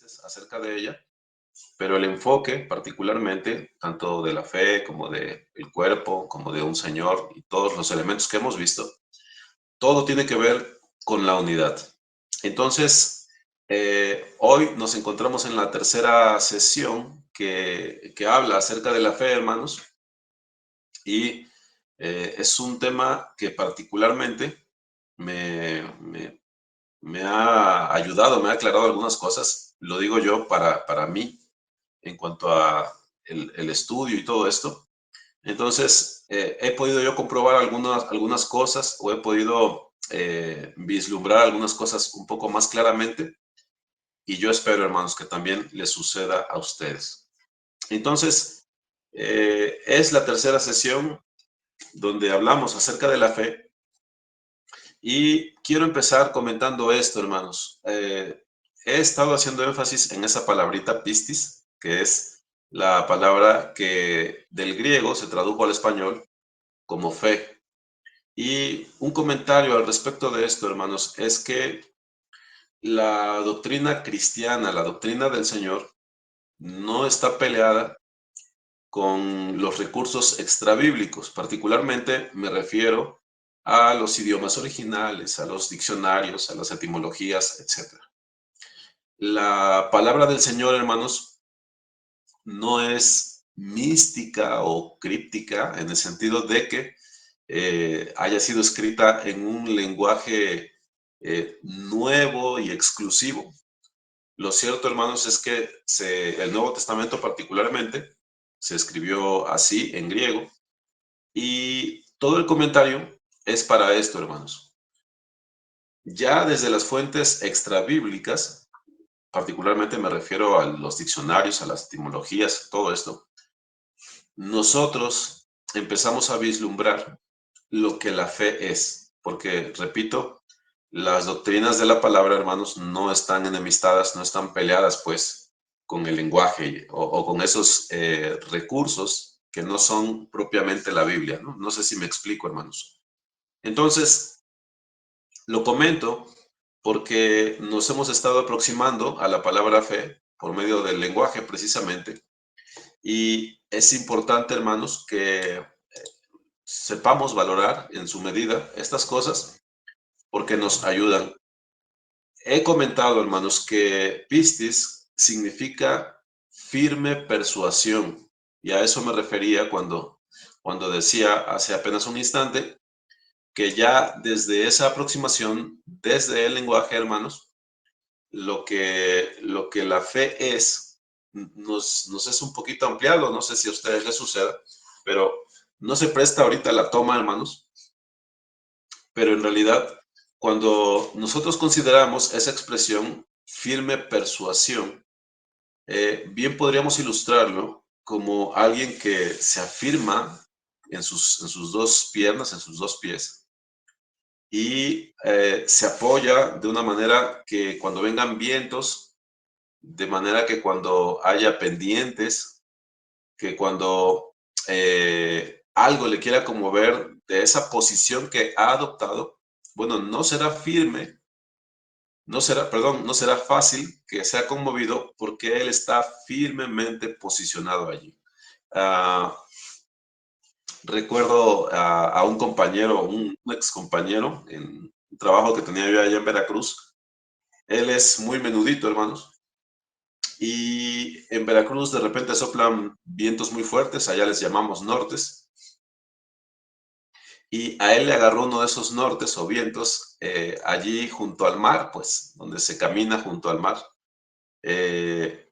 dices acerca de ella, pero el enfoque particularmente, tanto de la fe como del cuerpo, como de un Señor y todos los elementos que hemos visto, todo tiene que ver con la unidad. Entonces, hoy nos encontramos en la tercera sesión que habla acerca de la fe, hermanos, y es un tema que particularmente me me ha ayudado, me ha aclarado algunas cosas, lo digo yo para mí, en cuanto a el estudio y todo esto. Entonces, he podido yo comprobar algunas cosas o he podido vislumbrar algunas cosas un poco más claramente y yo espero, hermanos, que también les suceda a ustedes. Entonces, es la tercera sesión donde hablamos acerca de la fe. Y quiero empezar comentando esto, hermanos. He estado haciendo énfasis en esa palabrita pistis, que es la palabra que del griego se tradujo al español como fe. Y un comentario al respecto de esto, hermanos, es que la doctrina cristiana, la doctrina del Señor, no está peleada con los recursos extrabíblicos. Particularmente me refiero a los idiomas originales, a los diccionarios, a las etimologías, etc. La palabra del Señor, hermanos, no es mística o críptica en el sentido de que haya sido escrita en un lenguaje nuevo y exclusivo. Lo cierto, hermanos, es que el Nuevo Testamento particularmente se escribió así en griego y todo el comentario es para esto, hermanos. Ya desde las fuentes extrabíblicas, particularmente me refiero a los diccionarios, a las etimologías, todo esto, nosotros empezamos a vislumbrar lo que la fe es, porque, repito, las doctrinas de la palabra, hermanos, no están enemistadas, no están peleadas, pues, con el lenguaje o con esos recursos que no son propiamente la Biblia, ¿no? No sé si me explico, hermanos. Entonces, lo comento porque nos hemos estado aproximando a la palabra fe por medio del lenguaje, precisamente, y es importante, hermanos, que sepamos valorar en su medida estas cosas porque nos ayudan. He comentado, hermanos, que pistis significa firme persuasión. Y a eso me refería cuando decía hace apenas un instante que ya desde esa aproximación, desde el lenguaje, hermanos, lo que la fe es, nos es un poquito ampliado. No sé si a ustedes les suceda, pero no se presta ahorita la toma, hermanos. Pero en realidad, cuando nosotros consideramos esa expresión firme persuasión, bien podríamos ilustrarlo como alguien que se afirma en sus dos piernas, en sus dos pies, y se apoya de una manera que cuando vengan vientos, de manera que cuando haya pendientes, que cuando algo le quiera conmover de esa posición que ha adoptado, bueno, no será firme, no será fácil que sea conmovido porque él está firmemente posicionado allí. Ah, recuerdo a un compañero, un ex compañero en un trabajo que tenía yo allá en Veracruz. Él es muy menudito, hermanos. Y en Veracruz de repente soplan vientos muy fuertes, allá les llamamos nortes, y a él le agarró uno de esos nortes o vientos allí junto al mar, pues, donde se camina junto al mar. Eh,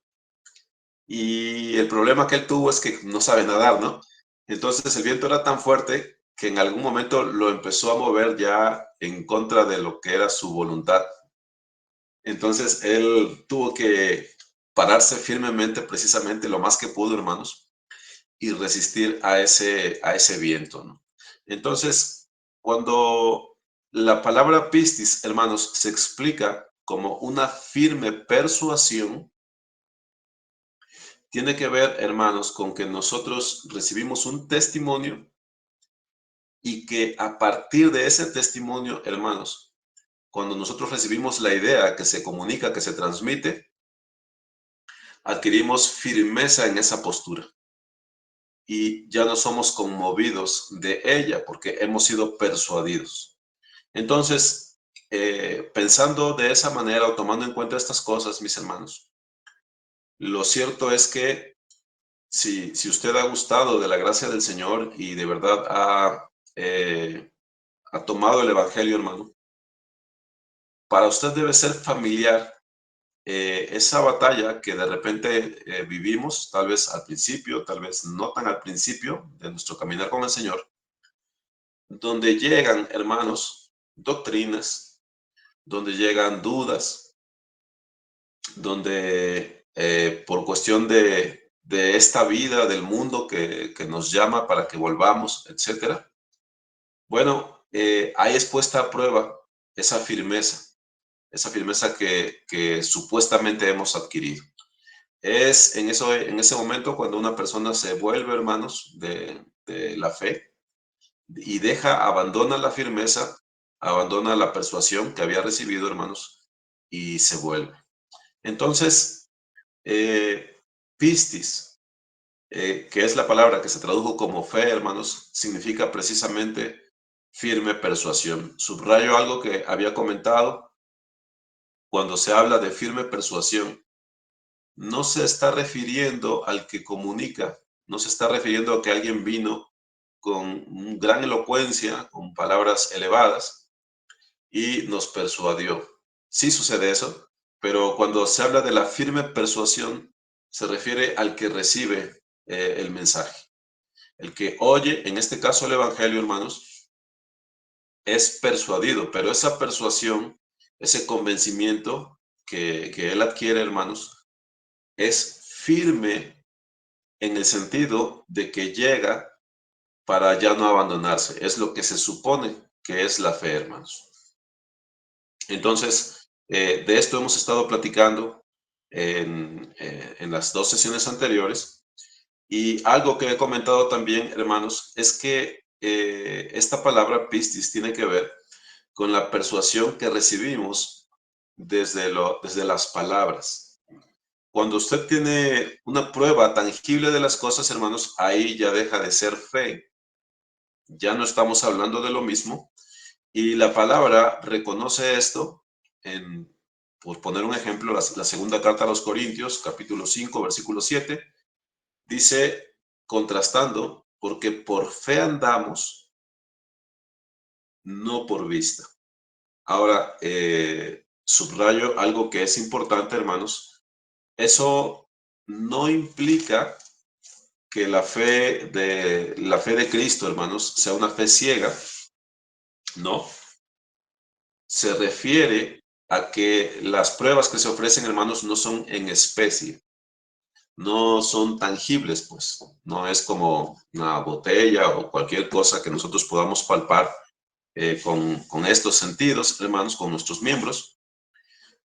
y el problema que él tuvo es que no sabe nadar, ¿no? Entonces el viento era tan fuerte que en algún momento lo empezó a mover ya en contra de lo que era su voluntad. Entonces él tuvo que pararse firmemente, precisamente lo más que pudo, hermanos, y resistir a ese viento, ¿no? Entonces, cuando la palabra pistis, hermanos, se explica como una firme persuasión, tiene que ver, hermanos, con que nosotros recibimos un testimonio y que a partir de ese testimonio, hermanos, cuando nosotros recibimos la idea que se comunica, que se transmite, adquirimos firmeza en esa postura y ya no somos conmovidos de ella porque hemos sido persuadidos. Entonces, pensando de esa manera o tomando en cuenta estas cosas, mis hermanos, lo cierto es que si usted ha gustado de la gracia del Señor y de verdad ha tomado el Evangelio, hermano, para usted debe ser familiar esa batalla que de repente vivimos, tal vez al principio, tal vez no tan al principio de nuestro caminar con el Señor, donde llegan, hermanos, doctrinas, donde llegan dudas, donde por cuestión de esta vida, del mundo que nos llama para que volvamos, etcétera. Bueno, ahí es puesta a prueba esa firmeza que supuestamente hemos adquirido. Es en ese momento cuando una persona se vuelve, hermanos, de la fe y abandona la firmeza, abandona la persuasión que había recibido, hermanos, y se vuelve. Entonces, pistis, que es la palabra que se tradujo como fe, hermanos, significa precisamente firme persuasión. Subrayo algo que había comentado cuando se habla de firme persuasión. No se está refiriendo al que comunica, no se está refiriendo a que alguien vino con gran elocuencia, con palabras elevadas y nos persuadió. Sí sucede eso, pero cuando se habla de la firme persuasión, se refiere al que recibe el mensaje. El que oye, en este caso el Evangelio, hermanos, es persuadido, pero esa persuasión, ese convencimiento que él adquiere, hermanos, es firme en el sentido de que llega para ya no abandonarse. Es lo que se supone que es la fe, hermanos. Entonces, de esto hemos estado platicando en las dos sesiones anteriores. Y algo que he comentado también, hermanos, es que esta palabra pistis tiene que ver con la persuasión que recibimos desde las palabras. Cuando usted tiene una prueba tangible de las cosas, hermanos, ahí ya deja de ser fe. Ya no estamos hablando de lo mismo. Y la palabra reconoce esto por poner un ejemplo, la segunda carta a los Corintios, capítulo 5, versículo 7, dice, contrastando, porque por fe andamos, no por vista. Ahora, subrayo algo que es importante, hermanos. Eso no implica que la fe de Cristo, hermanos, sea una fe ciega, no. Se refiere a que las pruebas que se ofrecen, hermanos, no son en especie, no son tangibles, pues. No es como una botella o cualquier cosa que nosotros podamos palpar con estos sentidos, hermanos, con nuestros miembros,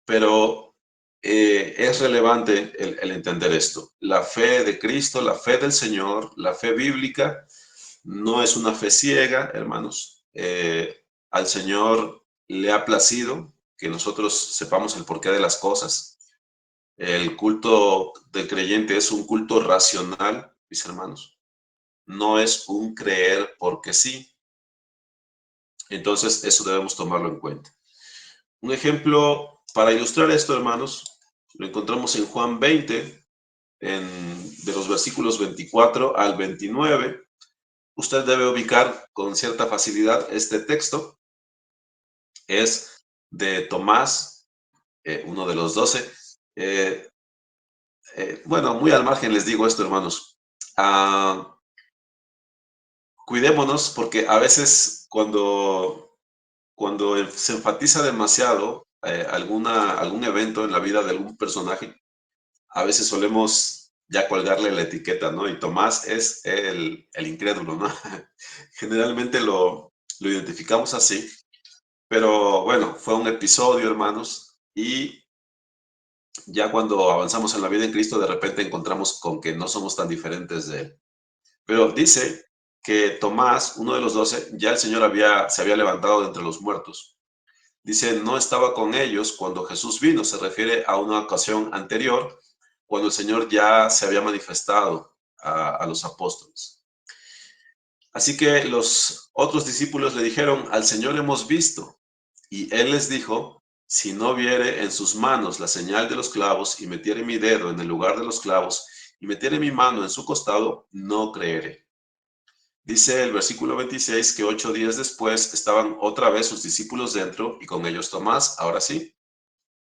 pero es relevante el entender esto. La fe de Cristo, la fe del Señor, la fe bíblica, no es una fe ciega, hermanos. Al Señor le ha placido que nosotros sepamos el porqué de las cosas. El culto del creyente es un culto racional, mis hermanos. No es un creer porque sí. Entonces, eso debemos tomarlo en cuenta. Un ejemplo para ilustrar esto, hermanos, lo encontramos en Juan 20, de los versículos 24 al 29. Usted debe ubicar con cierta facilidad este texto. Es de Tomás, uno de los 12. Bueno, muy al margen les digo esto, hermanos. Cuidémonos porque a veces cuando se enfatiza demasiado algún evento en la vida de algún personaje, a veces solemos ya colgarle la etiqueta, ¿no? Y Tomás es el incrédulo, ¿no? Generalmente lo identificamos así, pero bueno, fue un episodio, hermanos, y ya cuando avanzamos en la vida en Cristo, de repente encontramos con que no somos tan diferentes de Él. Pero dice que Tomás, uno de los 12, ya el Señor se había levantado de entre los muertos. Dice, no estaba con ellos cuando Jesús vino, se refiere a una ocasión anterior, cuando el Señor ya se había manifestado a los apóstoles. Así que los otros discípulos le dijeron, al Señor hemos visto. Y él les dijo, si no viere en sus manos la señal de los clavos y metiere mi dedo en el lugar de los clavos y metiere mi mano en su costado, no creeré. Dice el versículo 26 que 8 días después estaban otra vez sus discípulos dentro y con ellos Tomás, ahora sí.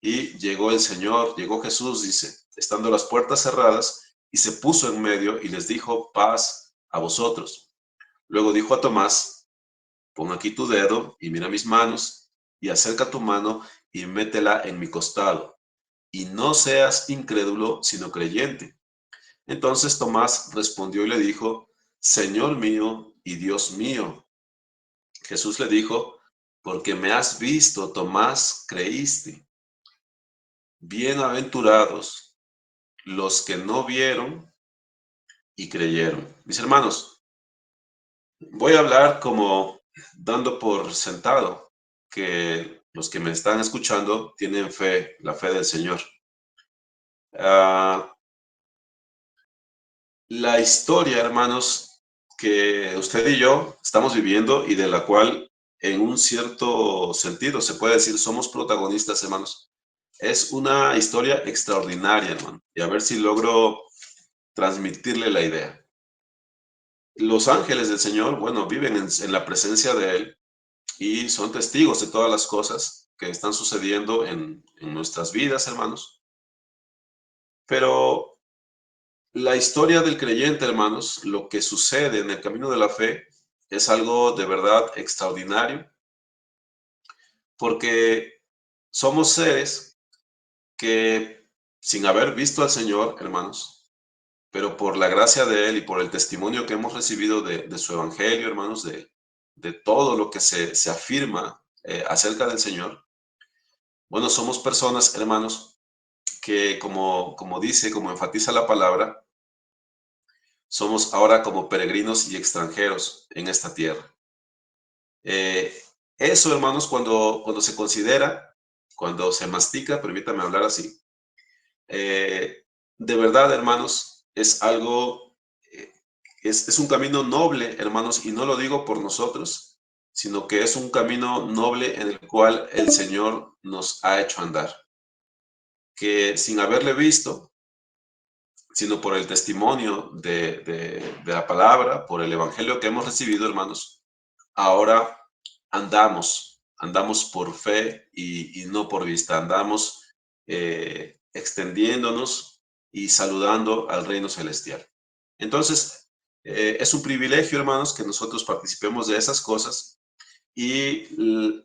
Y llegó el Señor, llegó Jesús, dice, estando las puertas cerradas, y se puso en medio y les dijo, paz a vosotros. Luego dijo a Tomás, pon aquí tu dedo y mira mis manos, y acerca tu mano y métela en mi costado, y no seas incrédulo, sino creyente. Entonces Tomás respondió y le dijo, Señor mío y Dios mío. Jesús le dijo, porque me has visto, Tomás, creíste. Bienaventurados los que no vieron y creyeron. Mis hermanos, voy a hablar como dando por sentado que los que me están escuchando tienen fe, la fe del Señor. La historia, hermanos, que usted y yo estamos viviendo y de la cual en un cierto sentido se puede decir somos protagonistas, hermanos, es una historia extraordinaria, hermano. Y a ver si logro transmitirle la idea. Los ángeles del Señor, bueno, viven en la presencia de Él y son testigos de todas las cosas que están sucediendo en nuestras vidas, hermanos. Pero la historia del creyente, hermanos, lo que sucede en el camino de la fe es algo de verdad extraordinario, porque somos seres que, sin haber visto al Señor, hermanos, pero por la gracia de Él y por el testimonio que hemos recibido de su evangelio, hermanos, de todo lo que se afirma acerca del Señor, bueno, somos personas, hermanos, que como dice, como enfatiza la palabra, somos ahora como peregrinos y extranjeros en esta tierra. Eh, Eso, hermanos, cuando se considera, cuando se mastica, permítame hablar así, de verdad, hermanos, es algo, es un camino noble, hermanos, y no lo digo por nosotros, sino que es un camino noble en el cual el Señor nos ha hecho andar, que sin haberle visto, sino por el testimonio de la palabra, por el evangelio que hemos recibido, hermanos, ahora andamos por fe y no por vista, andamos extendiéndonos y saludando al reino celestial. Entonces, es un privilegio, hermanos, que nosotros participemos de esas cosas. Y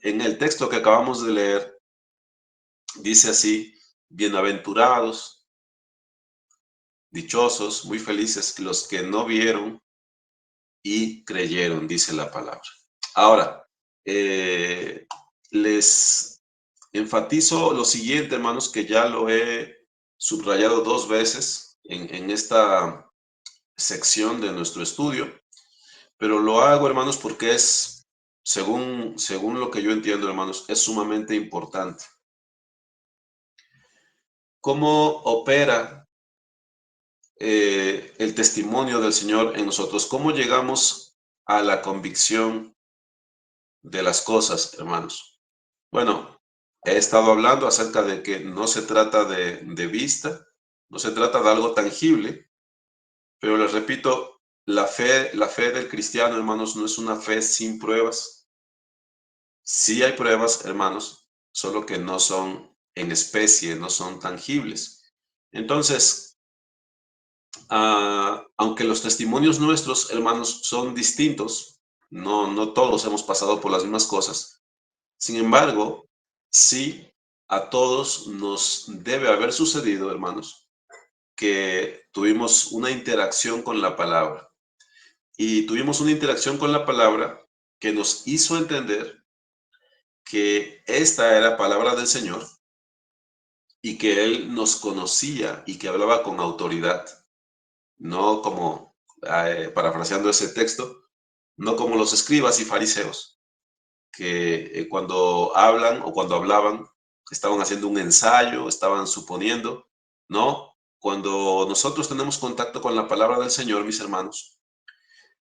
en el texto que acabamos de leer, dice así, bienaventurados, dichosos, muy felices los que no vieron y creyeron, dice la palabra. Ahora, les enfatizo lo siguiente, hermanos, que ya lo he subrayado 2 veces en esta sección de nuestro estudio, pero lo hago, hermanos, porque es, según lo que yo entiendo, hermanos, es sumamente importante. ¿Cómo opera el testimonio del Señor en nosotros? ¿Cómo llegamos a la convicción de las cosas, hermanos? Bueno, he estado hablando acerca de que no se trata de vista, no se trata de algo tangible, pero les repito, la fe del cristiano, hermanos, no es una fe sin pruebas. Sí hay pruebas, hermanos, solo que no son en especie, no son tangibles. Entonces, aunque los testimonios nuestros, hermanos, son distintos, no todos hemos pasado por las mismas cosas. Sin embargo, sí a todos nos debe haber sucedido, hermanos, que tuvimos una interacción con la palabra. Y tuvimos una interacción con la palabra que nos hizo entender que esta era palabra del Señor y que Él nos conocía y que hablaba con autoridad, no como, parafraseando ese texto, no como los escribas y fariseos, que cuando hablan o cuando hablaban estaban haciendo un ensayo, estaban suponiendo, no, cuando nosotros tenemos contacto con la palabra del Señor, mis hermanos,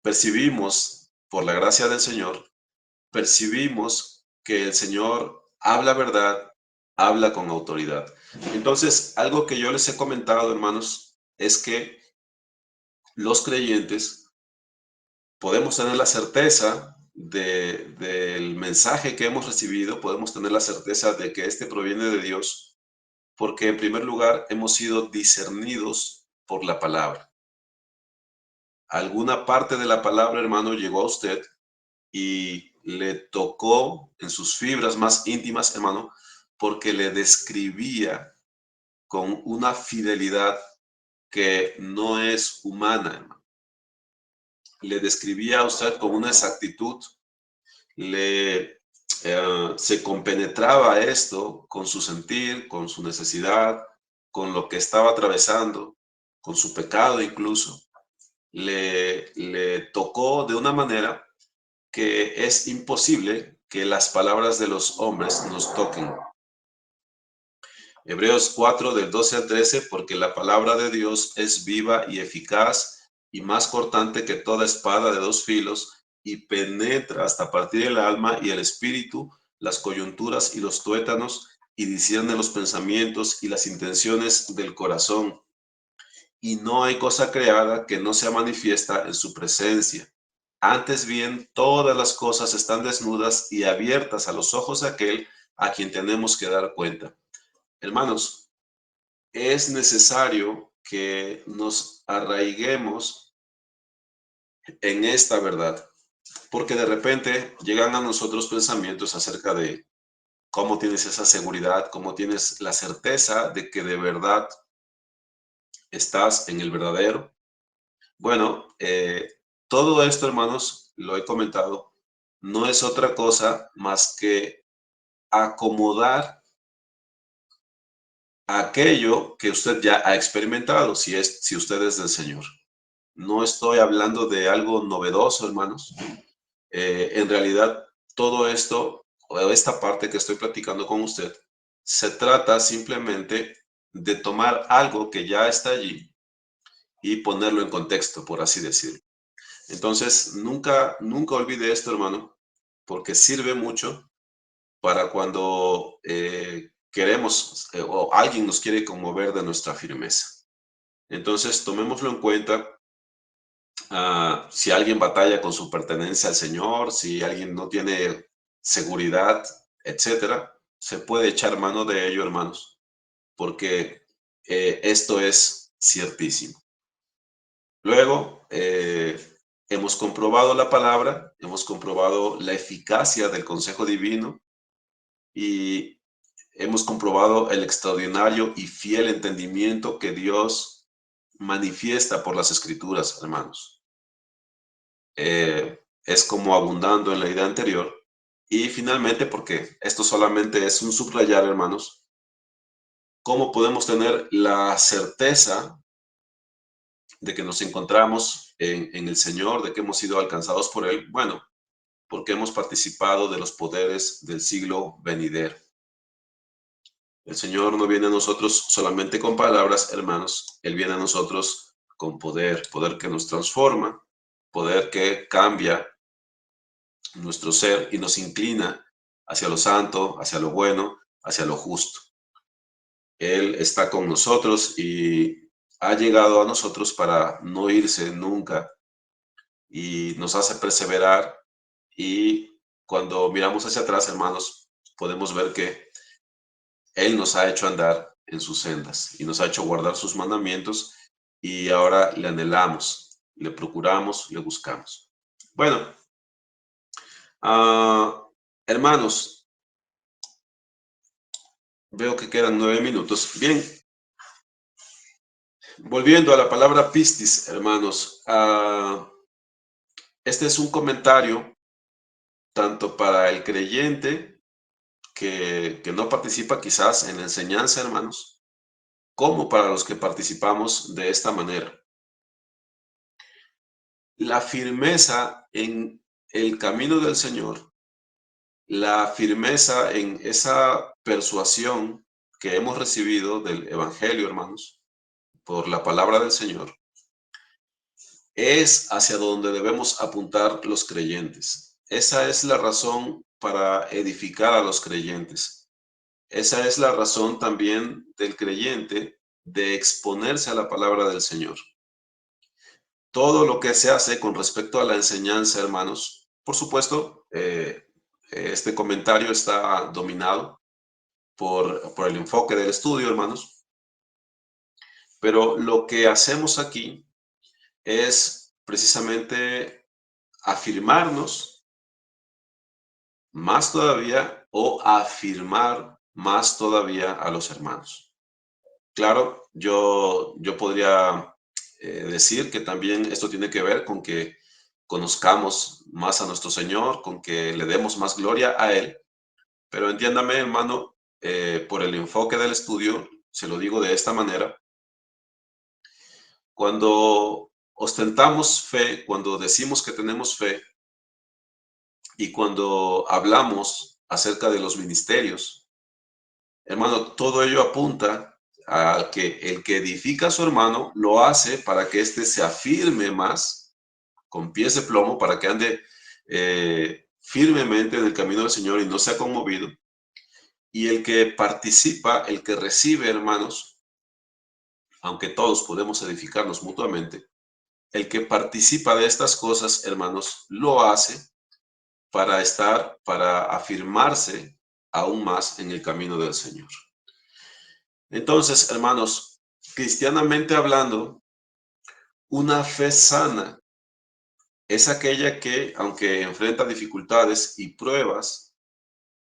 percibimos, por la gracia del Señor, percibimos que el Señor habla verdad, habla con autoridad. Entonces, algo que yo les he comentado, hermanos, es que los creyentes podemos tener la certeza del mensaje que hemos recibido, podemos tener la certeza de que este proviene de Dios, porque en primer lugar hemos sido discernidos por la palabra. Alguna parte de la palabra, hermano, llegó a usted y le tocó en sus fibras más íntimas, hermano, porque le describía con una fidelidad que no es humana, hermano. Le describía a usted con una exactitud, se compenetraba esto con su sentir, con su necesidad, con lo que estaba atravesando, con su pecado incluso. Le tocó de una manera que es imposible que las palabras de los hombres nos toquen. Hebreos 4 del 12 al 13, porque la palabra de Dios es viva y eficaz y más cortante que toda espada de dos filos y penetra hasta partir el alma y el espíritu, las coyunturas y los tuétanos y discierne los pensamientos y las intenciones del corazón. Y no hay cosa creada que no sea manifiesta en su presencia. Antes bien, todas las cosas están desnudas y abiertas a los ojos de aquel a quien tenemos que dar cuenta. Hermanos, es necesario que nos arraiguemos en esta verdad, porque de repente llegan a nosotros pensamientos acerca de cómo tienes esa seguridad, cómo tienes la certeza de que de verdad estás en el verdadero. Bueno, todo esto, hermanos, lo he comentado, no es otra cosa más que acomodar aquello que usted ya ha experimentado, si usted es del Señor. No estoy hablando de algo novedoso, hermanos. En realidad, todo esto, o esta parte que estoy platicando con usted, se trata simplemente de tomar algo que ya está allí y ponerlo en contexto, por así decirlo. Entonces, nunca olvide esto, hermano, porque sirve mucho para cuando queremos o alguien nos quiere conmover de nuestra firmeza. Entonces, tomémoslo en cuenta. Si alguien batalla con su pertenencia al Señor, si alguien no tiene seguridad, etcétera, se puede echar mano de ello, hermanos, porque esto es ciertísimo. Luego, hemos comprobado la palabra, hemos comprobado la eficacia del consejo divino y hemos comprobado el extraordinario y fiel entendimiento que Dios manifiesta por las escrituras, hermanos. Es como abundando en la idea anterior. Y finalmente, porque esto solamente es un subrayar, hermanos, ¿cómo podemos tener la certeza de que nos encontramos en el Señor, de que hemos sido alcanzados por Él? Bueno, porque hemos participado de los poderes del siglo venidero. El Señor no viene a nosotros solamente con palabras, hermanos. Él viene a nosotros con poder, poder que nos transforma, poder que cambia nuestro ser y nos inclina hacia lo santo, hacia lo bueno, hacia lo justo. Él está con nosotros y ha llegado a nosotros para no irse nunca y nos hace perseverar, y cuando miramos hacia atrás, hermanos, podemos ver que Él nos ha hecho andar en sus sendas y nos ha hecho guardar sus mandamientos, y ahora le anhelamos, le procuramos, le buscamos. Bueno, hermanos, veo que quedan 9 minutos. Bien, volviendo a la palabra pistis, hermanos, este es un comentario tanto para el creyente que no participa quizás en la enseñanza, hermanos, como para los que participamos de esta manera. La firmeza en el camino del Señor, la firmeza en esa persuasión que hemos recibido del Evangelio, hermanos, por la palabra del Señor, es hacia donde debemos apuntar los creyentes. Esa es la razón para edificar a los creyentes. Esa es la razón también del creyente de exponerse a la palabra del Señor. Todo lo que se hace con respecto a la enseñanza, hermanos, por supuesto, este comentario está dominado por el enfoque del estudio, hermanos, pero lo que hacemos aquí es precisamente afirmarnos más todavía o afirmar más todavía a los hermanos. Claro, yo podría decir que también esto tiene que ver con que conozcamos más a nuestro Señor, con que le demos más gloria a Él, pero entiéndame, hermano, por el enfoque del estudio, se lo digo de esta manera, cuando ostentamos fe, cuando decimos que tenemos fe y cuando hablamos acerca de los ministerios, hermano, todo ello apunta a que el que edifica a su hermano lo hace para que éste se afirme más con pies de plomo, para que ande firmemente en el camino del Señor y no sea conmovido. Y el que participa, el que recibe, hermanos, aunque todos podemos edificarnos mutuamente, el que participa de estas cosas, hermanos, lo hace para afirmarse aún más en el camino del Señor. Entonces, hermanos, cristianamente hablando, una fe sana es aquella que, aunque enfrenta dificultades y pruebas,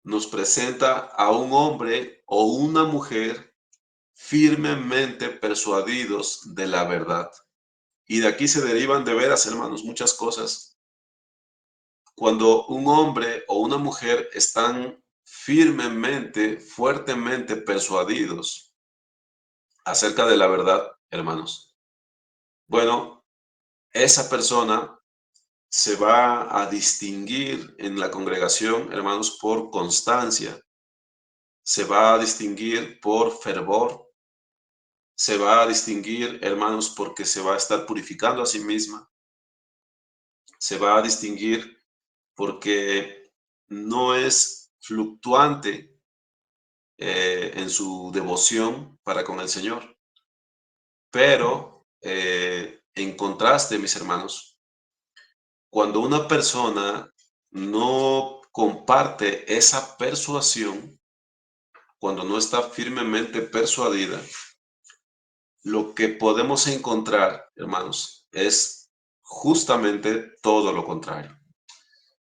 nos presenta a un hombre o una mujer firmemente persuadidos de la verdad. Y de aquí se derivan de veras, hermanos, muchas cosas. Cuando un hombre o una mujer están firmemente, fuertemente persuadidos acerca de la verdad, hermanos, bueno, esa persona se va a distinguir en la congregación, hermanos, por constancia, se va a distinguir por fervor, se va a distinguir, hermanos, porque se va a estar purificando a sí misma, se va a distinguir porque no es fluctuante en su devoción para con el Señor. Pero, en contraste, mis hermanos, cuando una persona no comparte esa persuasión, cuando no está firmemente persuadida, lo que podemos encontrar, hermanos, es justamente todo lo contrario.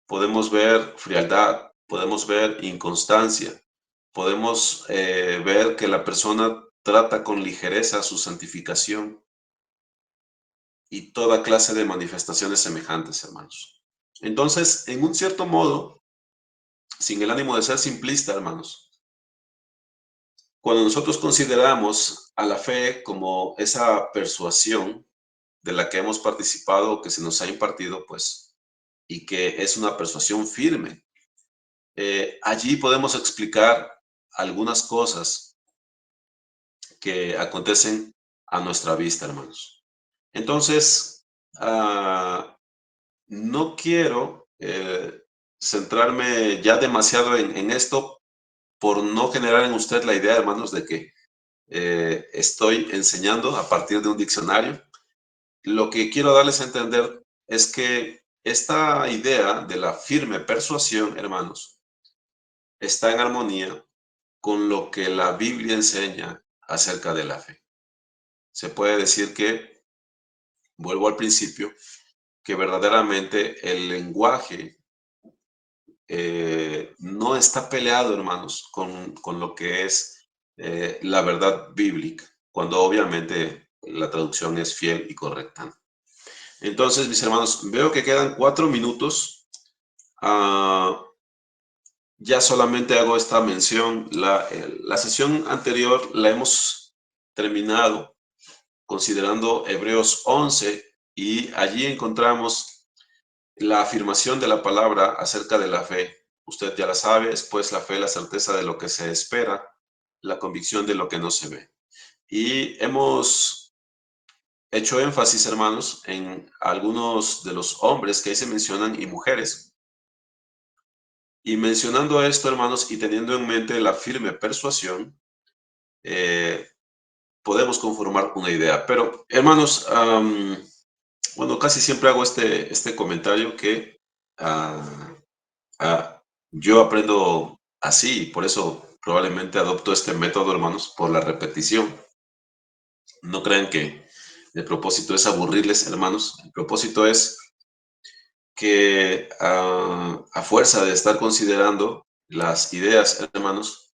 Podemos ver frialdad, podemos ver inconstancia, podemos ver que la persona trata con ligereza su santificación y toda clase de manifestaciones semejantes, hermanos. Entonces, en un cierto modo, sin el ánimo de ser simplista, hermanos, cuando nosotros consideramos a la fe como esa persuasión de la que hemos participado, que se nos ha impartido, pues, y que es una persuasión firme, allí podemos explicar algunas cosas que acontecen a nuestra vista, hermanos. Entonces, no quiero centrarme ya demasiado en esto por no generar en usted la idea, hermanos, de que estoy enseñando a partir de un diccionario. Lo que quiero darles a entender es que esta idea de la firme persuasión, hermanos, está en armonía con lo que la Biblia enseña acerca de la fe. Se puede decir que, vuelvo al principio, que verdaderamente el lenguaje no está peleado, hermanos, con lo que es la verdad bíblica, cuando obviamente la traducción es fiel y correcta. Entonces, mis hermanos, veo que quedan 4 minutos. Ya solamente hago esta mención. La sesión anterior la hemos terminado considerando Hebreos 11 y allí encontramos la afirmación de la palabra acerca de la fe. Usted ya la sabe, es pues la fe, la certeza de lo que se espera, la convicción de lo que no se ve. Y hemos hecho énfasis, hermanos, en algunos de los hombres que ahí se mencionan y mujeres. Y mencionando esto, hermanos, y teniendo en mente la firme persuasión, eh, podemos conformar una idea. Pero, hermanos, bueno, casi siempre hago este comentario que ah, yo aprendo así, y por eso probablemente adopto este método, hermanos, por la repetición. No crean que el propósito es aburrirles, hermanos. El propósito es que a fuerza de estar considerando las ideas, hermanos,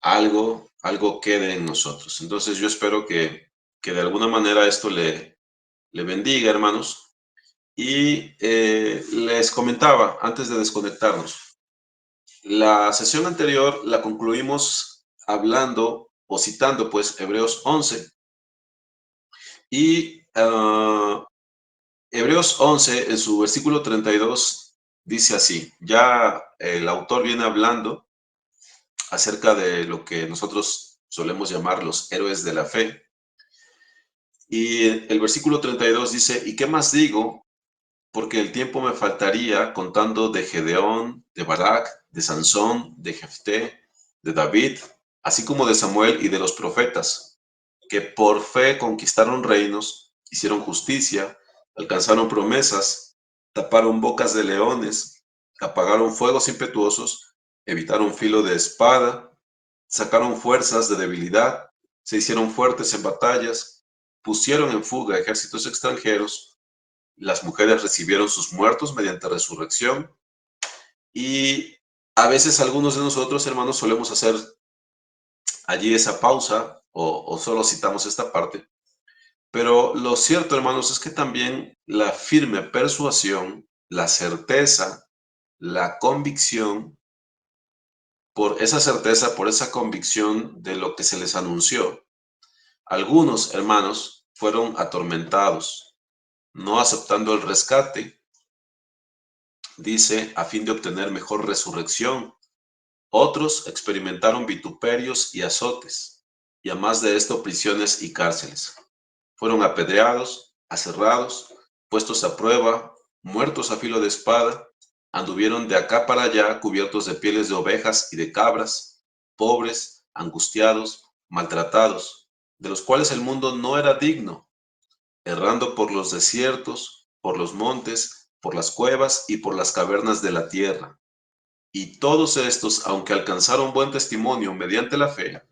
algo quede en nosotros. Entonces yo espero que de alguna manera esto le bendiga, hermanos. Y les comentaba antes de desconectarnos, la sesión anterior la concluimos hablando o citando pues Hebreos 11 y Hebreos 11 en su versículo 32 dice así, ya el autor viene hablando acerca de lo que nosotros solemos llamar los héroes de la fe. Y el versículo 32 dice, ¿y qué más digo? Porque el tiempo me faltaría contando de Gedeón, de Barak, de Sansón, de Jefté, de David, así como de Samuel y de los profetas, que por fe conquistaron reinos, hicieron justicia, alcanzaron promesas, taparon bocas de leones, apagaron fuegos impetuosos, evitaron filo de espada, sacaron fuerzas de debilidad, se hicieron fuertes en batallas, pusieron en fuga ejércitos extranjeros, las mujeres recibieron sus muertos mediante resurrección y a veces algunos de nosotros, hermanos, solemos hacer allí esa pausa o solo citamos esta parte. Pero lo cierto, hermanos, es que también la firme persuasión, la certeza, la convicción, por esa certeza, por esa convicción de lo que se les anunció. Algunos, hermanos, fueron atormentados, no aceptando el rescate, dice, a fin de obtener mejor resurrección. Otros experimentaron vituperios y azotes, y a más de esto prisiones y cárceles. Fueron apedreados, aserrados, puestos a prueba, muertos a filo de espada, anduvieron de acá para allá cubiertos de pieles de ovejas y de cabras, pobres, angustiados, maltratados, de los cuales el mundo no era digno, errando por los desiertos, por los montes, por las cuevas y por las cavernas de la tierra. Y todos estos, aunque alcanzaron buen testimonio mediante la fe,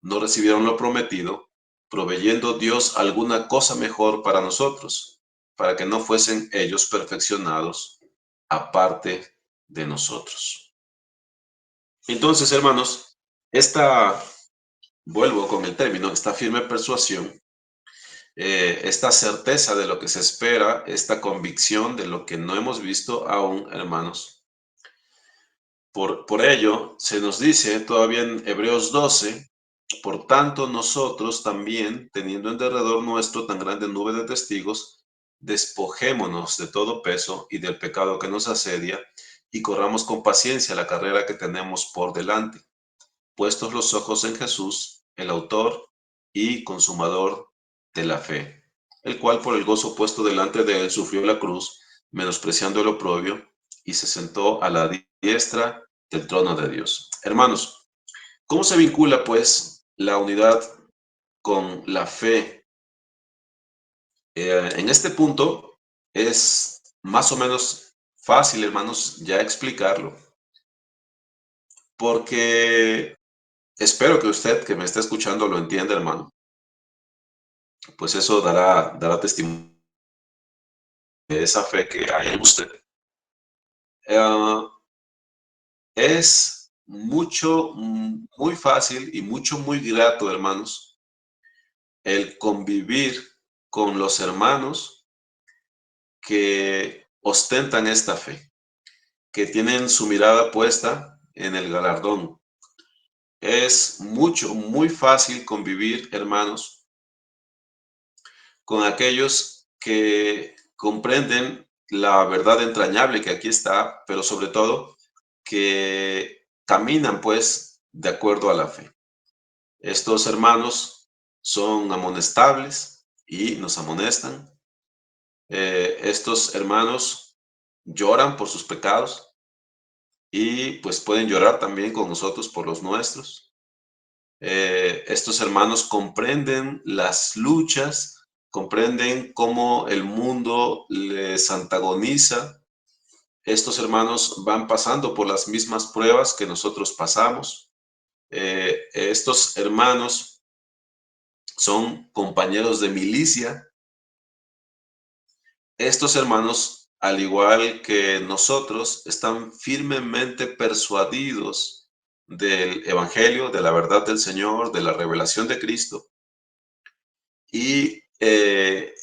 no recibieron lo prometido, proveyendo Dios alguna cosa mejor para nosotros, para que no fuesen ellos perfeccionados aparte de nosotros. Entonces, hermanos, vuelvo con el término, esta firme persuasión, esta certeza de lo que se espera, esta convicción de lo que no hemos visto aún, hermanos. Por ello, se nos dice todavía en Hebreos 12, por tanto nosotros también, teniendo en derredor nuestro tan grande nube de testigos, despojémonos de todo peso y del pecado que nos asedia y corramos con paciencia la carrera que tenemos por delante, puestos los ojos en Jesús, el autor y consumador de la fe, el cual por el gozo puesto delante de él sufrió la cruz, menospreciando el oprobio, y se sentó a la diestra del trono de Dios. Hermanos, ¿cómo se vincula pues la unidad con la fe? En este punto es más o menos fácil, hermanos, ya explicarlo, porque espero que usted que me está escuchando lo entienda, hermano. Pues eso dará testimonio de esa fe que hay en usted. Eh, es muy fácil y muy grato, hermanos, el convivir con los hermanos que ostentan esta fe, que tienen su mirada puesta en el galardón. Es muy fácil convivir, hermanos, con aquellos que comprenden la verdad entrañable que aquí está, pero sobre todo que caminan pues de acuerdo a la fe. Estos hermanos son amonestables y nos amonestan. Estos hermanos lloran por sus pecados y pues pueden llorar también con nosotros por los nuestros. Estos hermanos comprenden las luchas, comprenden cómo el mundo les antagoniza. Estos hermanos van pasando por las mismas pruebas que nosotros pasamos. Estos hermanos son compañeros de milicia. Estos hermanos, al igual que nosotros, están firmemente persuadidos del Evangelio, de la verdad del Señor, de la revelación de Cristo. Y ese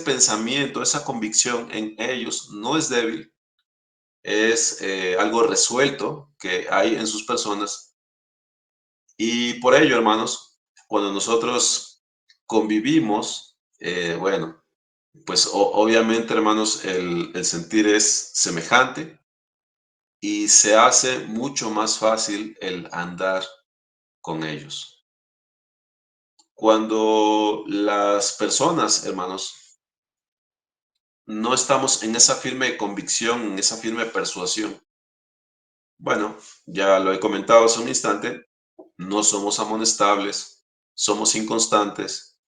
pensamiento, esa convicción en ellos no es débil, es algo resuelto que hay en sus personas. Y por ello, hermanos, cuando nosotros convivimos, bueno, pues obviamente, hermanos, el sentir es semejante y se hace mucho más fácil el andar con ellos. Cuando las personas, hermanos, no estamos en esa firme convicción, en esa firme persuasión, bueno, ya lo he comentado hace un instante, no somos amonestables, somos inconstantes,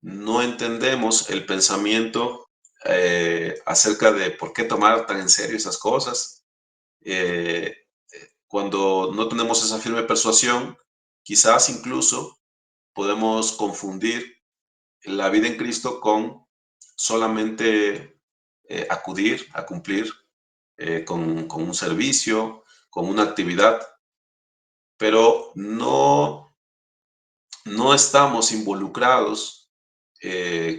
no entendemos el pensamiento acerca de por qué tomar tan en serio esas cosas. Eh, Cuando no tenemos esa firme persuasión, quizás incluso podemos confundir la vida en Cristo con solamente acudir a cumplir con un servicio, con una actividad, pero no estamos involucrados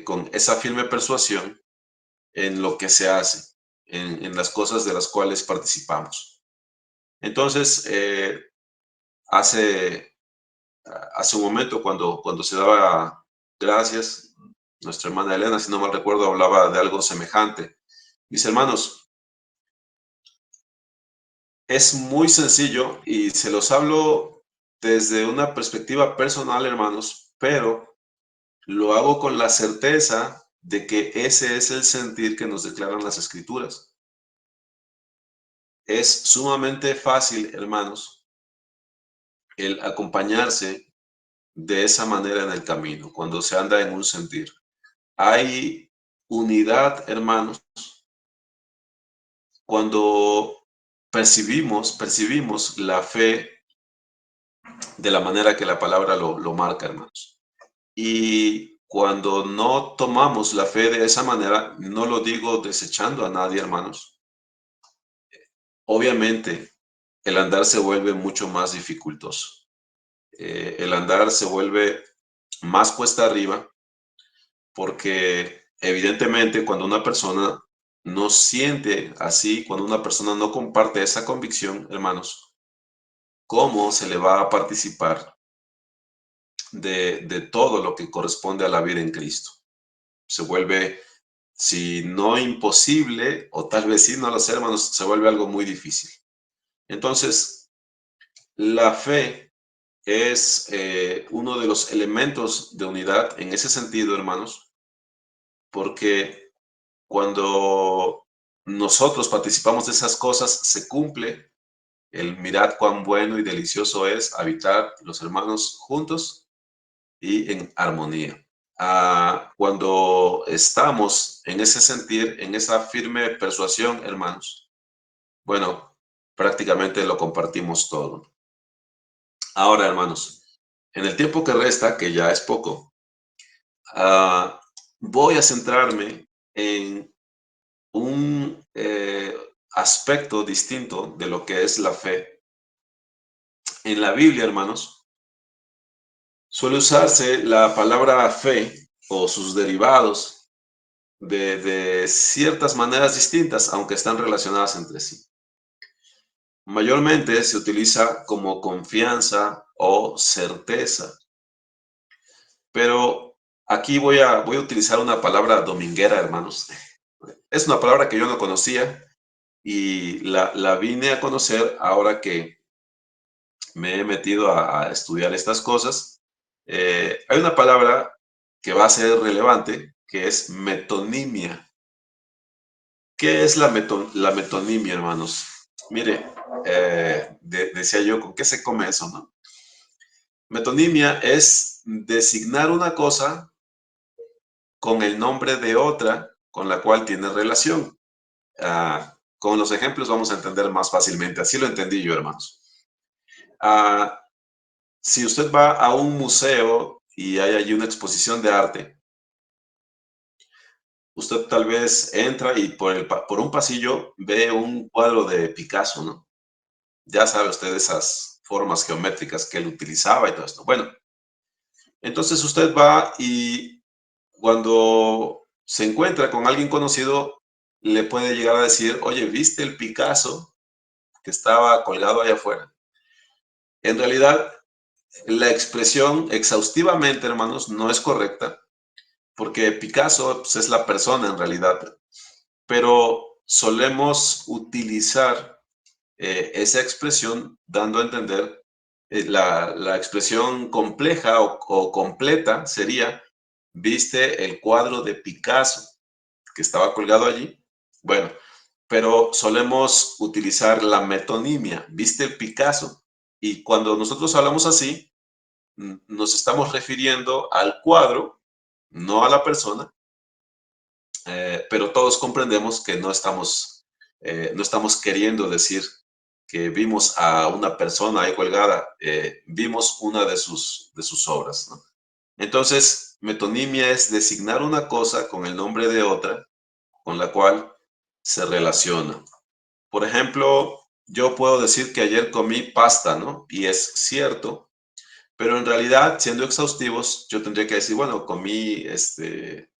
con esa firme persuasión en lo que se hace, en las cosas de las cuales participamos. Entonces, hace, hace un momento, cuando se daba gracias, nuestra hermana Elena, si no mal recuerdo, hablaba de algo semejante. Mis hermanos, es muy sencillo y se los hablo desde una perspectiva personal, hermanos, pero lo hago con la certeza de que ese es el sentir que nos declaran las Escrituras. Es sumamente fácil, hermanos, el acompañarse de esa manera en el camino, cuando se anda en un sentir. Hay unidad, hermanos, cuando percibimos la fe de la manera que la palabra lo marca, hermanos. Y cuando no tomamos la fe de esa manera, no lo digo desechando a nadie, hermanos. Obviamente, el andar se vuelve mucho más dificultoso. El andar se vuelve más cuesta arriba porque evidentemente cuando una persona no siente así, cuando una persona no comparte esa convicción, hermanos, ¿cómo se le va a participar de todo lo que corresponde a la vida en Cristo? Se vuelve, si no imposible, o tal vez sí, no lo sé, hermanos, se vuelve algo muy difícil. Entonces, la fe es uno de los elementos de unidad en ese sentido, hermanos, porque cuando nosotros participamos de esas cosas, se cumple el mirad cuán bueno y delicioso es habitar los hermanos juntos y en armonía. Cuando estamos en ese sentir, en esa firme persuasión, hermanos, bueno, prácticamente lo compartimos todo. Ahora, hermanos, en el tiempo que resta, que ya es poco, uh, voy a centrarme en un aspecto distinto de lo que es la fe. En la Biblia, hermanos, suele usarse la palabra fe o sus derivados de ciertas maneras distintas, aunque están relacionadas entre sí. Mayormente se utiliza como confianza o certeza, pero aquí voy a utilizar una palabra dominguera, hermanos. Es una palabra que yo no conocía y la vine a conocer ahora que me he metido a estudiar estas cosas. Hay una palabra que va a ser relevante, que es metonimia. ¿Qué es la metonimia, hermanos? Mire, decía yo, ¿con qué se come eso, no? Metonimia es designar una cosa con el nombre de otra con la cual tiene relación. Con los ejemplos vamos a entender más fácilmente. Así lo entendí yo, hermanos. Ah, si usted va a un museo y hay allí una exposición de arte, usted tal vez entra y por un pasillo ve un cuadro de Picasso, ¿no? Ya sabe usted esas formas geométricas que él utilizaba y todo esto. Bueno, entonces usted va y cuando se encuentra con alguien conocido, le puede llegar a decir, oye, ¿viste el Picasso que estaba colgado allá afuera? En realidad, la expresión exhaustivamente, hermanos, no es correcta, porque Picasso pues, es la persona en realidad, pero solemos utilizar esa expresión dando a entender la expresión compleja o completa sería, ¿viste el cuadro de Picasso que estaba colgado allí? Bueno, pero solemos utilizar la metonimia, ¿viste el Picasso? Y cuando nosotros hablamos así, nos estamos refiriendo al cuadro, no a la persona, pero todos comprendemos que no estamos queriendo decir que vimos a una persona ahí colgada, vimos una de sus obras, ¿no? Entonces, metonimia es designar una cosa con el nombre de otra con la cual se relaciona. Por ejemplo, yo puedo decir que ayer comí pasta, ¿no? Y es cierto, pero en realidad, siendo exhaustivos, yo tendría que decir, bueno, comí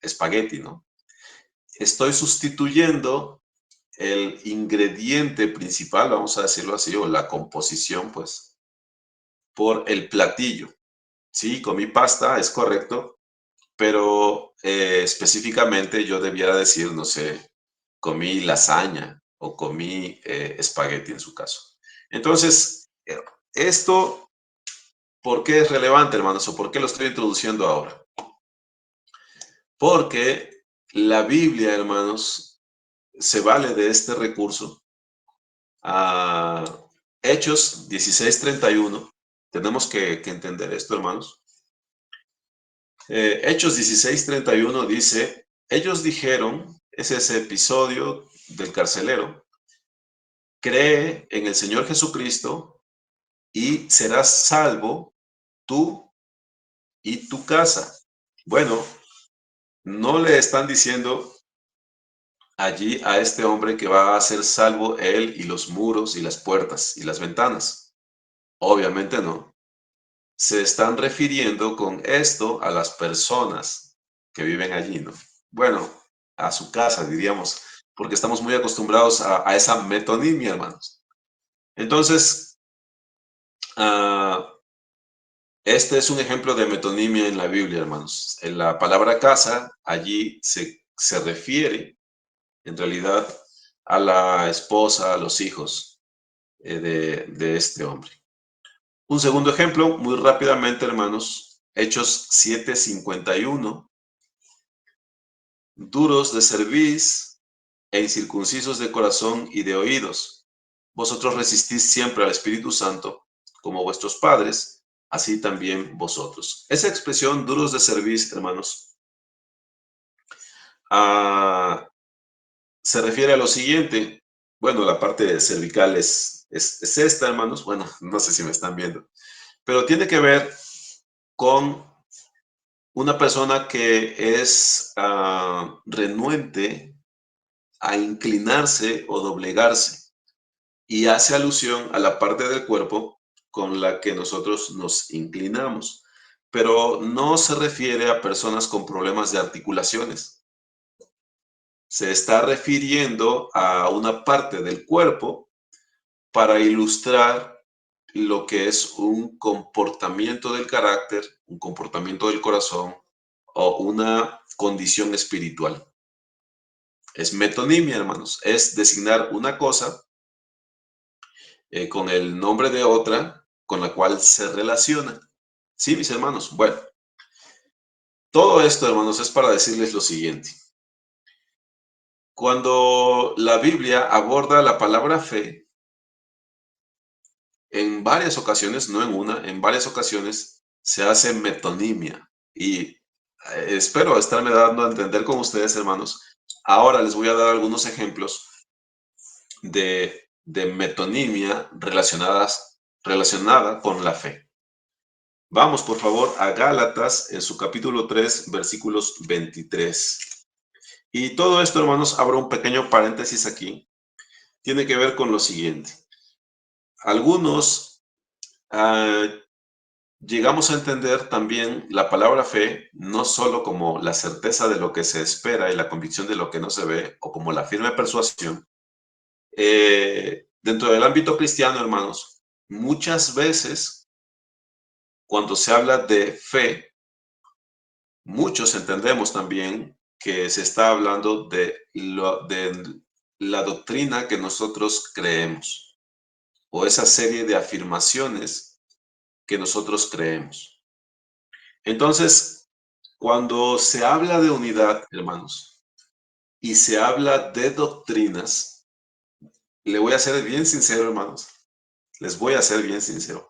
espagueti, ¿no? Estoy sustituyendo el ingrediente principal, vamos a decirlo así, o la composición, pues, por el platillo. Sí, comí pasta, es correcto, pero específicamente yo debiera decir, no sé, comí lasaña o comí espagueti en su caso. Entonces, esto, ¿por qué es relevante, hermanos? ¿O por qué lo estoy introduciendo ahora? Porque la Biblia, hermanos, se vale de este recurso. Hechos 16:31, tenemos que entender esto, hermanos. Hechos 16:31 dice, ellos dijeron, es ese episodio del carcelero, cree en el Señor Jesucristo y serás salvo tú y tu casa. Bueno, no le están diciendo allí a este hombre que va a ser salvo él y los muros y las puertas y las ventanas. Obviamente no. Se están refiriendo con esto a las personas que viven allí, ¿no? Bueno, a su casa, diríamos, porque estamos muy acostumbrados a esa metonimia, hermanos. Entonces, uh, este es un ejemplo de metonimia en la Biblia, hermanos. En la palabra casa, allí se refiere, en realidad, a la esposa, a los hijos de este hombre. Un segundo ejemplo, muy rápidamente, hermanos, Hechos 7:51. Duros de cerviz e incircuncisos de corazón y de oídos. Vosotros resistís siempre al Espíritu Santo, como vuestros padres, así también vosotros. Esa expresión, duros de cerviz, hermanos, se refiere a lo siguiente. Bueno, la parte cervical es esta, hermanos. Bueno, no sé si me están viendo, pero tiene que ver con una persona que es renuente a inclinarse o doblegarse y hace alusión a la parte del cuerpo con la que nosotros nos inclinamos, pero no se refiere a personas con problemas de articulaciones. Se está refiriendo a una parte del cuerpo para ilustrar lo que es un comportamiento del carácter, un comportamiento del corazón o una condición espiritual. Es metonimia, hermanos, es designar una cosa con el nombre de otra con la cual se relaciona. ¿Sí, mis hermanos? Bueno, Todo esto, hermanos, es para decirles lo siguiente. Cuando la Biblia aborda la palabra fe, en varias ocasiones, no en una, en varias ocasiones se hace metonimia. Y espero estarme dando a entender con ustedes, hermanos. Ahora les voy a dar algunos ejemplos de metonimia relacionada con la fe. Vamos, por favor, a Gálatas en su capítulo 3, versículos 23. Y todo esto, hermanos, abro un pequeño paréntesis aquí. Tiene que ver con lo siguiente. Algunos llegamos a entender también la palabra fe no solo como la certeza de lo que se espera y la convicción de lo que no se ve, o como la firme persuasión. Dentro del ámbito cristiano, hermanos, muchas veces cuando se habla de fe, muchos entendemos también que se está hablando de la doctrina que nosotros creemos o esa serie de afirmaciones que nosotros creemos. Entonces, cuando se habla de unidad, hermanos, y se habla de doctrinas, le voy a ser bien sincero, hermanos, les voy a ser bien sincero.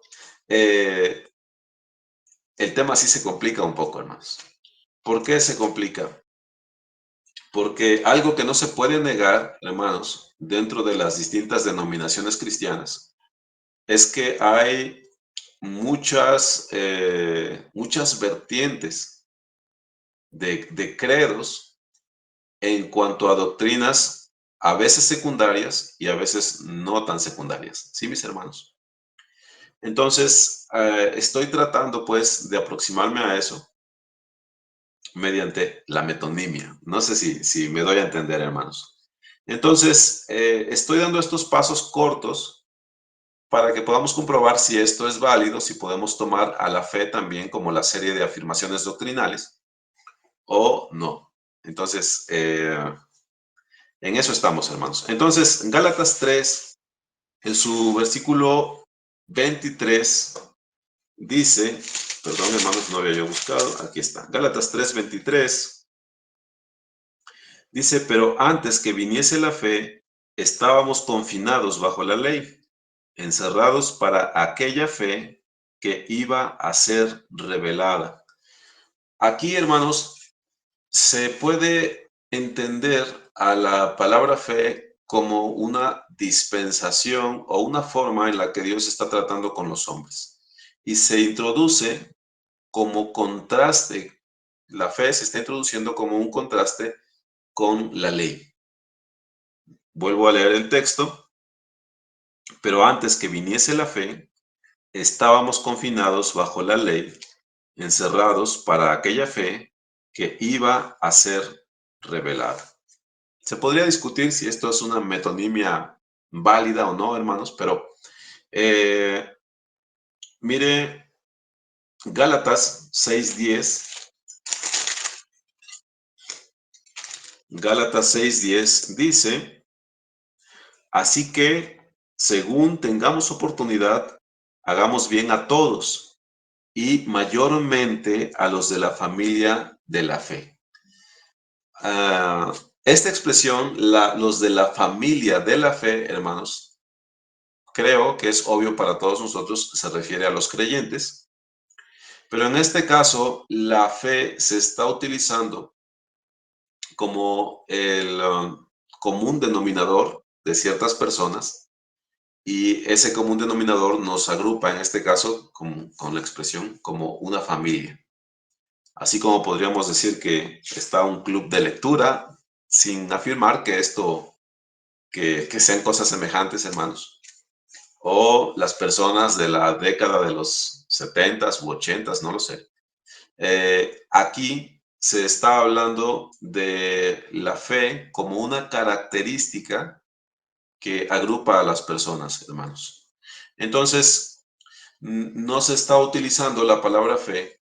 El tema sí se complica un poco, hermanos. ¿Por qué se complica? Porque algo que no se puede negar, hermanos, dentro de las distintas denominaciones cristianas, es que hay muchas vertientes de credos en cuanto a doctrinas, a veces secundarias y a veces no tan secundarias. ¿Sí, mis hermanos? Entonces, estoy tratando pues de aproximarme a eso mediante la metonimia. No sé si me doy a entender, hermanos. Entonces, estoy dando estos pasos cortos para que podamos comprobar si esto es válido, si podemos tomar a la fe también como la serie de afirmaciones doctrinales o no. Entonces, en eso estamos, hermanos. Entonces, Gálatas 3, en su versículo 23, dice, perdón, hermanos, no había yo buscado, aquí está, Gálatas 3:23, dice, pero antes que viniese la fe, estábamos confinados bajo la ley, encerrados para aquella fe que iba a ser revelada. Aquí, hermanos, se puede entender a la palabra fe como una dispensación o una forma en la que Dios está tratando con los hombres. Y se introduce como contraste, la fe se está introduciendo como un contraste con la ley. Vuelvo a leer el texto, pero antes que viniese la fe, estábamos confinados bajo la ley, encerrados para aquella fe que iba a ser revelada. Se podría discutir si esto es una metonimia válida o no, hermanos, pero mire Gálatas 6:10. Gálatas 6:10 dice, así que, según tengamos oportunidad, hagamos bien a todos y mayormente a los de la familia de la fe. Esta expresión, los de la familia de la fe, hermanos, creo que es obvio para todos nosotros, se refiere a los creyentes, pero en este caso la fe se está utilizando como el común denominador de ciertas personas y ese común denominador nos agrupa en este caso con la expresión como una familia. Así como podríamos decir que está un club de lectura, sin afirmar que que sean cosas semejantes, hermanos. O las personas de la década de los 70s u 80s, no lo sé. Aquí se está hablando de la fe como una característica que agrupa a las personas, hermanos. Entonces, no se está utilizando la palabra fe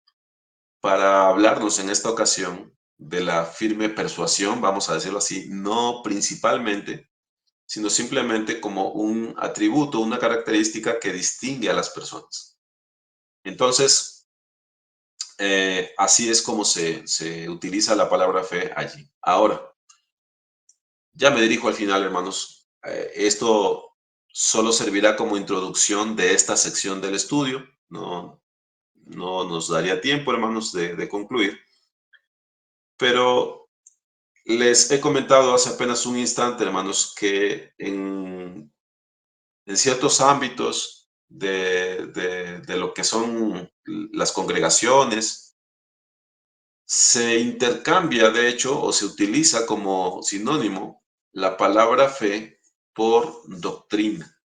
para hablarnos en esta ocasión de la firme persuasión, vamos a decirlo así, no principalmente, sino simplemente como un atributo, una característica que distingue a las personas. Entonces, Así es como se utiliza la palabra fe allí. Ahora, ya me dirijo al final, hermanos. Esto solo servirá como introducción de esta sección del estudio. No nos daría tiempo, hermanos, de concluir. Pero les he comentado hace apenas un instante, hermanos, que en ciertos ámbitos de lo que son las congregaciones, se intercambia, de hecho, o se utiliza como sinónimo la palabra fe por doctrina.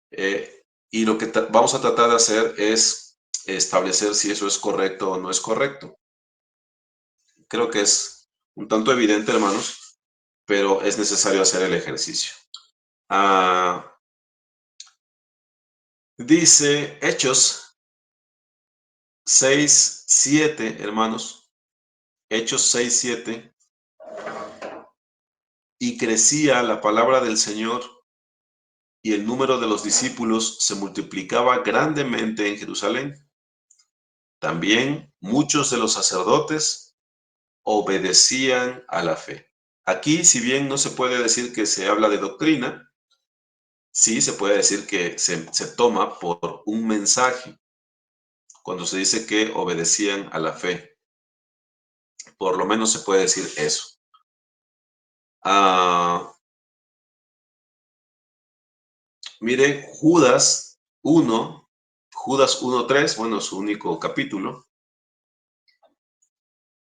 Y lo que vamos a tratar de hacer es establecer si eso es correcto o no es correcto. Creo que es un tanto evidente, hermanos, pero es necesario hacer el ejercicio. Dice Hechos 6:7, hermanos. Hechos 6:7. Y crecía la palabra del Señor y el número de los discípulos se multiplicaba grandemente en Jerusalén. También muchos de los sacerdotes obedecían a la fe. Aquí, si bien no se puede decir que se habla de doctrina, sí se puede decir que se toma por un mensaje cuando se dice que obedecían a la fe. Por lo menos se puede decir eso. Mire, Judas 1:3, bueno, su único capítulo.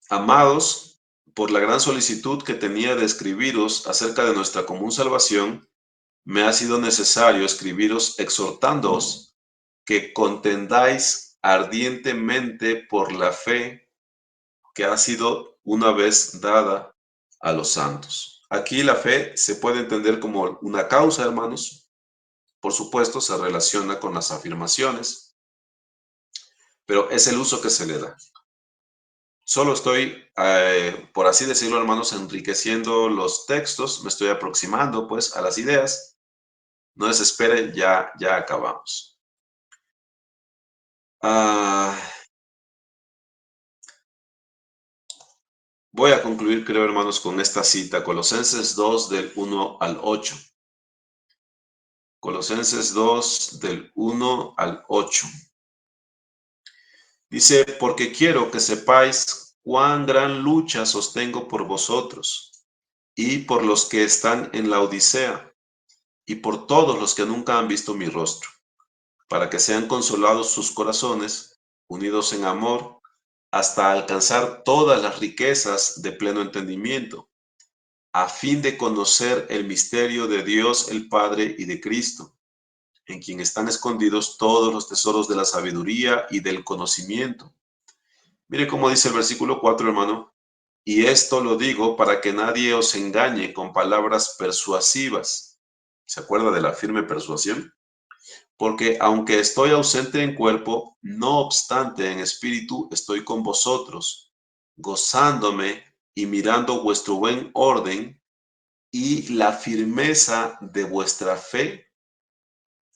Amados, por la gran solicitud que tenía de escribiros acerca de nuestra común salvación, me ha sido necesario escribiros exhortándoos que contendáis ardientemente por la fe que ha sido una vez dada a los santos. Aquí la fe se puede entender como una causa, hermanos. Por supuesto, se relaciona con las afirmaciones, pero es el uso que se le da. Solo estoy, por así decirlo, hermanos, enriqueciendo los textos, me estoy aproximando pues a las ideas. No desesperen, ya acabamos. Voy a concluir, creo, hermanos, con esta cita, Colosenses 2 del 1 al 8. Colosenses 2 del 1 al 8. Dice, porque quiero que sepáis cuán gran lucha sostengo por vosotros y por los que están en la Odisea y por todos los que nunca han visto mi rostro, para que sean consolados sus corazones, unidos en amor, hasta alcanzar todas las riquezas de pleno entendimiento, a fin de conocer el misterio de Dios el Padre y de Cristo, en quien están escondidos todos los tesoros de la sabiduría y del conocimiento. Mire cómo dice el versículo 4, hermano. Y esto lo digo para que nadie os engañe con palabras persuasivas. ¿Se acuerda de la firme persuasión? Porque aunque estoy ausente en cuerpo, no obstante en espíritu estoy con vosotros, gozándome y mirando vuestro buen orden y la firmeza de vuestra fe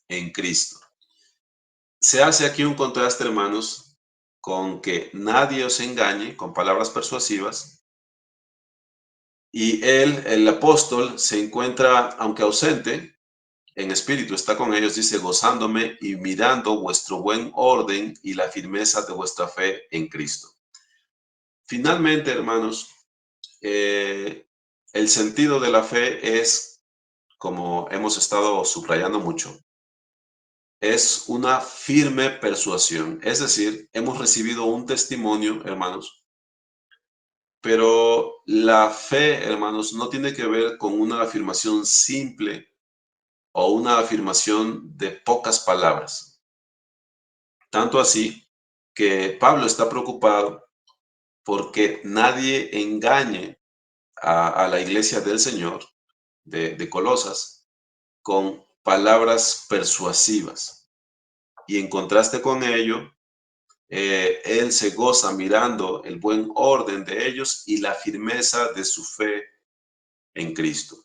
en Cristo. Se hace aquí un contraste, hermanos, con que nadie os engañe con palabras persuasivas. Y él, el apóstol, se encuentra, aunque ausente, en espíritu está con ellos, dice, gozándome y mirando vuestro buen orden y la firmeza de vuestra fe en Cristo. Finalmente, hermanos, el sentido de la fe es, como hemos estado subrayando mucho, es una firme persuasión. Es decir, hemos recibido un testimonio, hermanos, pero la fe, hermanos, no tiene que ver con una afirmación simple o una afirmación de pocas palabras. Tanto así que Pablo está preocupado porque nadie engañe a la iglesia del Señor de Colosas con palabras persuasivas. Y en contraste con ello, él se goza mirando el buen orden de ellos y la firmeza de su fe en Cristo.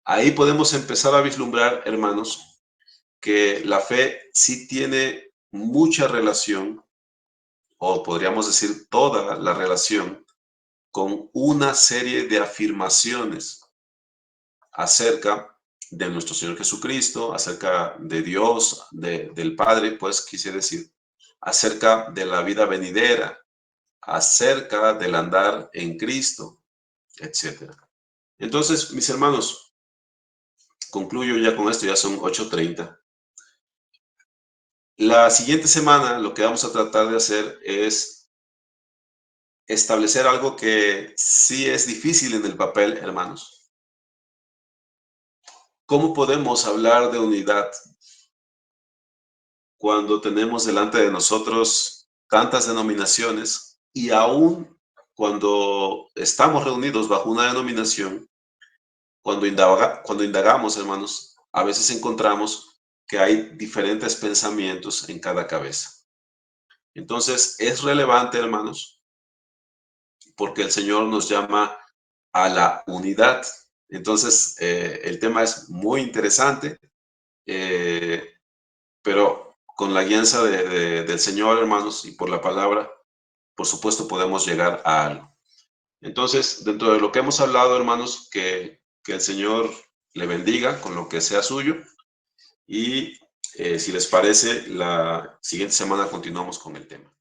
Ahí podemos empezar a vislumbrar, hermanos, que la fe sí tiene mucha relación o podríamos decir toda la relación, con una serie de afirmaciones acerca de nuestro Señor Jesucristo, acerca de Dios, del Padre, pues quise decir, acerca de la vida venidera, acerca del andar en Cristo, etcétera. Entonces, mis hermanos, concluyo ya con esto, ya son 8:30. La siguiente semana lo que vamos a tratar de hacer es establecer algo que sí es difícil en el papel, hermanos. ¿Cómo podemos hablar de unidad cuando tenemos delante de nosotros tantas denominaciones y aún cuando estamos reunidos bajo una denominación, cuando indagamos, hermanos, a veces encontramos que hay diferentes pensamientos en cada cabeza? Entonces, es relevante, hermanos, porque el Señor nos llama a la unidad. Entonces, el tema es muy interesante, eh, pero con la guianza del Señor, hermanos, y por la palabra, por supuesto, podemos llegar a algo. Entonces, dentro de lo que hemos hablado, hermanos, que el Señor le bendiga con lo que sea suyo y si les parece, la siguiente semana continuamos con el tema.